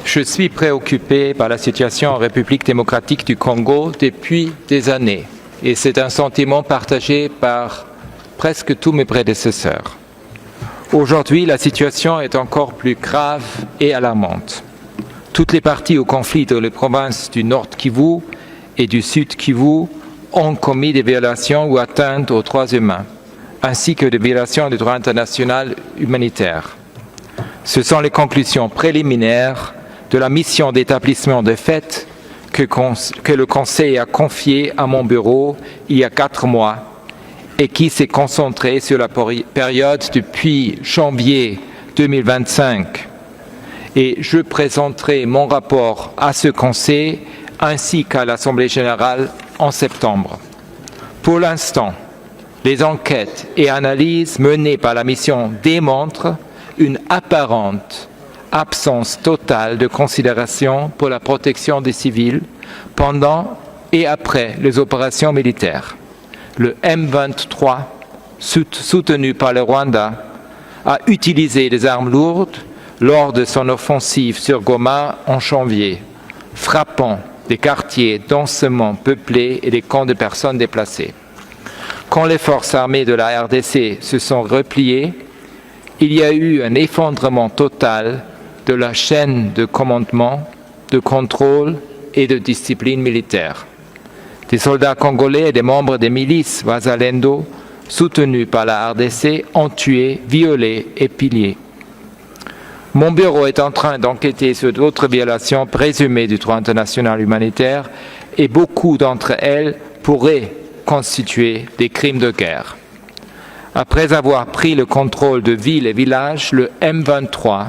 Je suis préoccupé par la situation en République démocratique du Congo depuis des années et c'est un sentiment partagé par presque tous mes prédécesseurs. Aujourd'hui, la situation est encore plus grave et alarmante. Toutes les parties au conflit dans les provinces du Nord Kivu et du Sud Kivu ont commis des violations ou atteintes aux droits humains, ainsi que des violations du droit international humanitaire. Ce sont les conclusions préliminaires de la mission d'établissement de fait que le Conseil a confiée à mon bureau il y a 4 mois et qui s'est concentrée sur la période depuis janvier 2025. Et je présenterai mon rapport à ce Conseil ainsi qu'à l'Assemblée générale en septembre. Pour l'instant, les enquêtes et analyses menées par la mission démontrent une apparente absence totale de considération pour la protection des civils pendant et après les opérations militaires. Le M23, soutenu par le Rwanda, a utilisé des armes lourdes lors de son offensive sur Goma en janvier, frappant des quartiers densément peuplés et des camps de personnes déplacées. Quand les forces armées de la RDC se sont repliées, il y a eu un effondrement total de la chaîne de commandement, de contrôle et de discipline militaire. Des soldats congolais et des membres des milices Wazalendo, soutenus par la RDC, ont tué, violé et pillé. Mon bureau est en train d'enquêter sur d'autres violations présumées du droit international humanitaire et beaucoup d'entre elles pourraient constituer des crimes de guerre. Après avoir pris le contrôle de villes et villages, le M23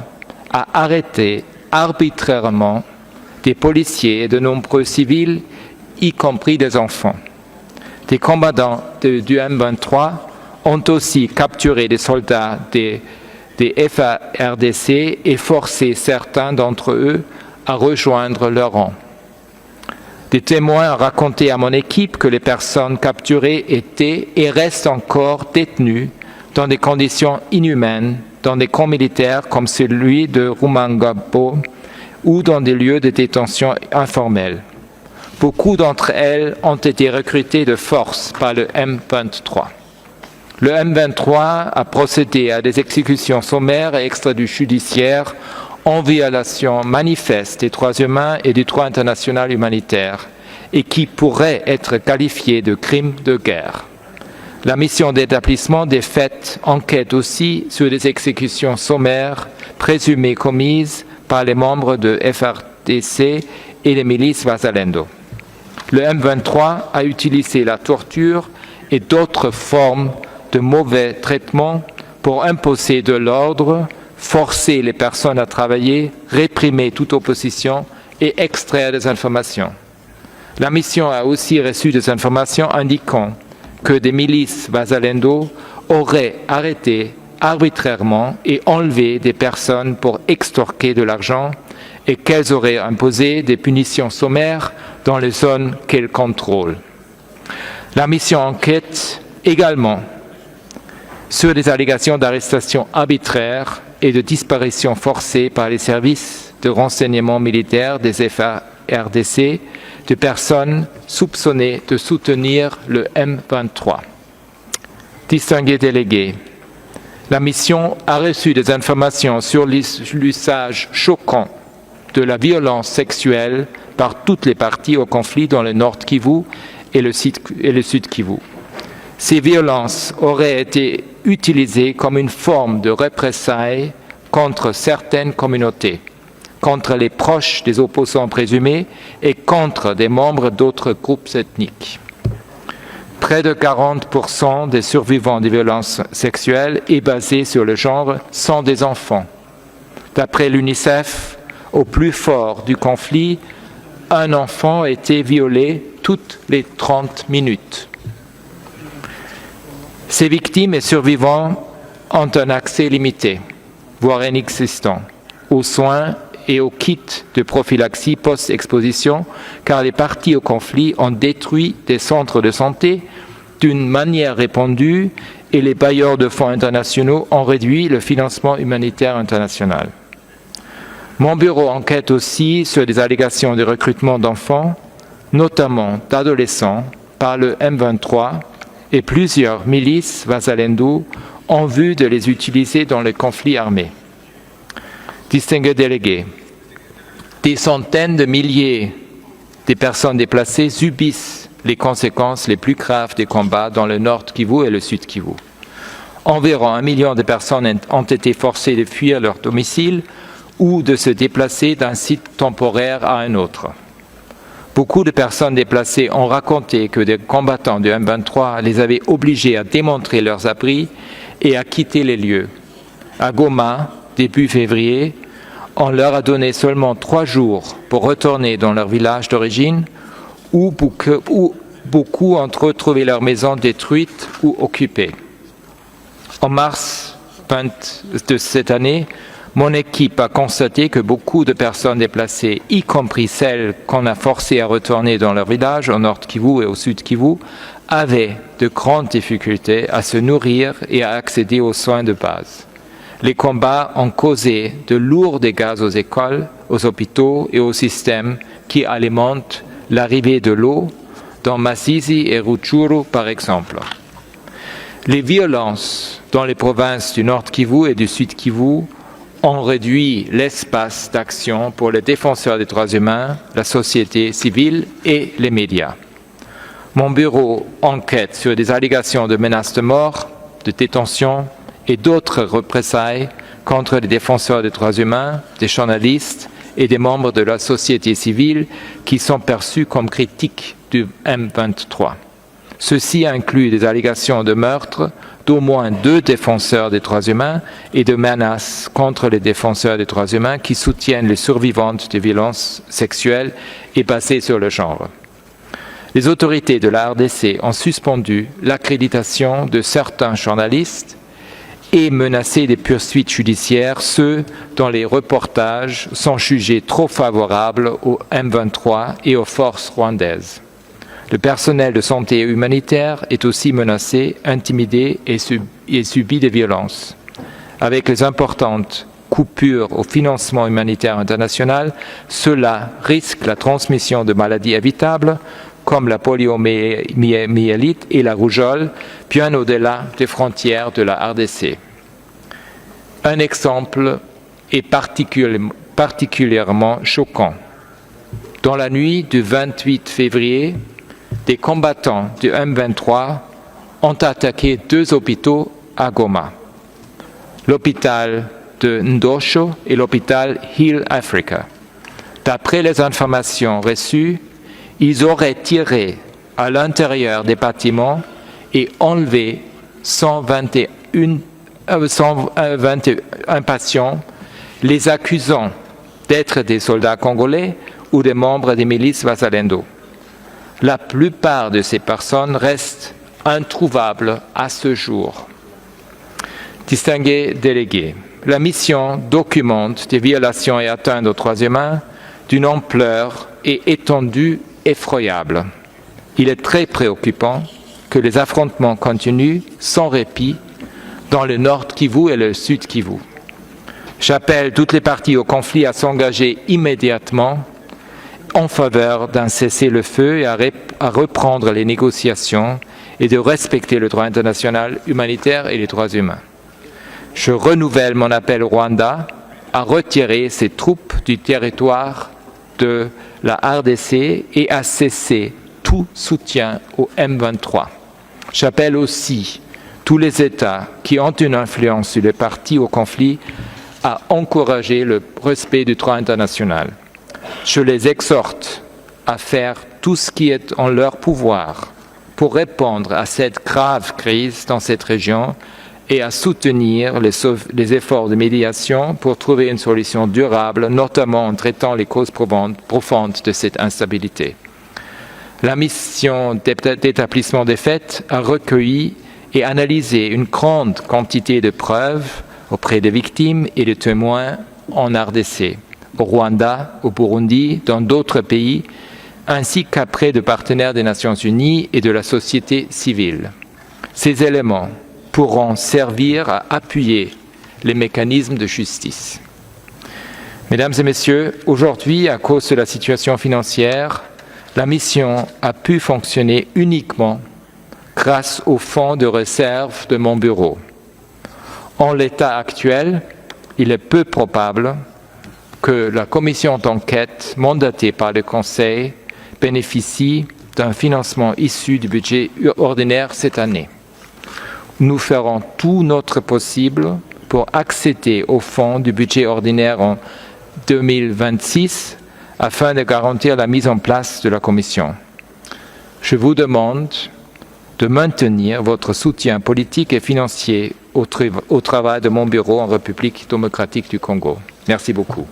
a arrêté arbitrairement des policiers et de nombreux civils, y compris des enfants. Des combattants du M23 ont aussi capturé des soldats des FARDC et forcé certains d'entre eux à rejoindre leur rang. Des témoins ont raconté à mon équipe que les personnes capturées étaient et restent encore détenues dans des conditions inhumaines dans des camps militaires comme celui de Rumangabo ou dans des lieux de détention informels. Beaucoup d'entre elles ont été recrutées de force par le M23. Le M23 a procédé à des exécutions sommaires et extrajudiciaires en violation manifeste des droits humains et du droit international humanitaire et qui pourraient être qualifiés de crimes de guerre. La mission d'établissement des faits enquête aussi sur des exécutions sommaires présumées commises par les membres de FARDC et les milices Wazalendo. Le M23 a utilisé la torture et d'autres formes de mauvais traitements pour imposer de l'ordre, forcer les personnes à travailler, réprimer toute opposition et extraire des informations. La mission a aussi reçu des informations indiquant que des milices Wazalendo auraient arrêté arbitrairement et enlevé des personnes pour extorquer de l'argent et qu'elles auraient imposé des punitions sommaires dans les zones qu'elles contrôlent. La mission enquête également sur des allégations d'arrestation arbitraire et de disparition forcée par les services de renseignement militaire des FARDC de personnes soupçonnées de soutenir le M23. Distingués délégués, la mission a reçu des informations sur l'usage choquant de la violence sexuelle par toutes les parties au conflit dans le Nord Kivu et le Sud Kivu. Ces violences auraient été utilisées comme une forme de représailles contre certaines communautés, contre les proches des opposants présumés et contre des membres d'autres groupes ethniques. Près de 40% des survivants des violences sexuelles et basées sur le genre sont des enfants. D'après l'UNICEF, au plus fort du conflit, un enfant a été violé toutes les 30 minutes. Ces victimes et survivants ont un accès limité, voire inexistant, aux soins et aux kits de prophylaxie post-exposition, car les parties au conflit ont détruit des centres de santé d'une manière répandue et les bailleurs de fonds internationaux ont réduit le financement humanitaire international. Mon bureau enquête aussi sur des allégations de recrutement d'enfants, notamment d'adolescents, par le M23 et plusieurs milices Wazalendo en vue de les utiliser dans les conflits armés. Distingués délégués, des centaines de milliers de personnes déplacées subissent les conséquences les plus graves des combats dans le nord Kivu et le sud Kivu. Environ 1 million de personnes ont été forcées de fuir leur domicile ou de se déplacer d'un site temporaire à un autre. Beaucoup de personnes déplacées ont raconté que des combattants du M23 les avaient obligés à démontrer leurs abris et à quitter les lieux. À Goma, début février, on leur a donné seulement 3 jours pour retourner dans leur village d'origine où beaucoup ont retrouvé leur maison détruite ou occupée. En mars de cette année, mon équipe a constaté que beaucoup de personnes déplacées, y compris celles qu'on a forcées à retourner dans leur village au nord Kivu et au sud Kivu, avaient de grandes difficultés à se nourrir et à accéder aux soins de base. Les combats ont causé de lourds dégâts aux écoles, aux hôpitaux et aux systèmes qui alimentent l'arrivée de l'eau dans Masisi et Rutshuru par exemple. Les violences dans les provinces du nord Kivu et du sud Kivu ont réduit l'espace d'action pour les défenseurs des droits humains, la société civile et les médias. Mon bureau enquête sur des allégations de menaces de mort, de détention et d'autres représailles contre les défenseurs des droits humains, des journalistes et des membres de la société civile qui sont perçus comme critiques du M23. Ceci inclut des allégations de meurtre d'au moins 2 défenseurs des droits humains et de menaces contre les défenseurs des droits humains qui soutiennent les survivantes de violences sexuelles et basées sur le genre. Les autorités de la RDC ont suspendu l'accréditation de certains journalistes et menacé des poursuites judiciaires ceux dont les reportages sont jugés trop favorables au M23 et aux forces rwandaises. Le personnel de santé humanitaire est aussi menacé, intimidé et subit des violences. Avec les importantes coupures au financement humanitaire international, cela risque la transmission de maladies évitables comme la poliomyélite et la rougeole, bien au-delà des frontières de la RDC. Un exemple est particulièrement choquant. Dans la nuit du 28 février, des combattants du M23 ont attaqué 2 hôpitaux à Goma, l'hôpital de Ndosho et l'hôpital Heal Africa. D'après les informations reçues, ils auraient tiré à l'intérieur des bâtiments et enlevé 121 patients, les accusant d'être des soldats congolais ou des membres des milices Wazalendo. La plupart de ces personnes restent introuvables à ce jour. Distingués délégués, la mission documente des violations et atteintes aux droits humains d'une ampleur et étendue effroyable. Il est très préoccupant que les affrontements continuent sans répit dans le nord Kivu et le sud Kivu. J'appelle toutes les parties au conflit à s'engager immédiatement en faveur d'un cessez-le-feu et à reprendre les négociations et de respecter le droit international humanitaire et les droits humains. Je renouvelle mon appel au Rwanda à retirer ses troupes du territoire de la RDC et à cesser tout soutien au M23. J'appelle aussi tous les États qui ont une influence sur les parties au conflit à encourager le respect du droit international. Je les exhorte à faire tout ce qui est en leur pouvoir pour répondre à cette grave crise dans cette région et à soutenir les efforts de médiation pour trouver une solution durable, notamment en traitant les causes profondes de cette instabilité. La mission d'établissement des faits a recueilli et analysé une grande quantité de preuves auprès des victimes et des témoins en RDC, au Rwanda, au Burundi, dans d'autres pays, ainsi qu'auprès de partenaires des Nations Unies et de la société civile. Ces éléments pourront servir à appuyer les mécanismes de justice. Mesdames et messieurs, aujourd'hui, à cause de la situation financière, la mission a pu fonctionner uniquement grâce au fonds de réserve de mon bureau. En l'état actuel, il est peu probable que la commission d'enquête mandatée par le Conseil bénéficie d'un financement issu du budget ordinaire cette année. Nous ferons tout notre possible pour accéder au fonds du budget ordinaire en 2026 afin de garantir la mise en place de la commission. Je vous demande de maintenir votre soutien politique et financier au travail de mon bureau en République démocratique du Congo. Merci beaucoup.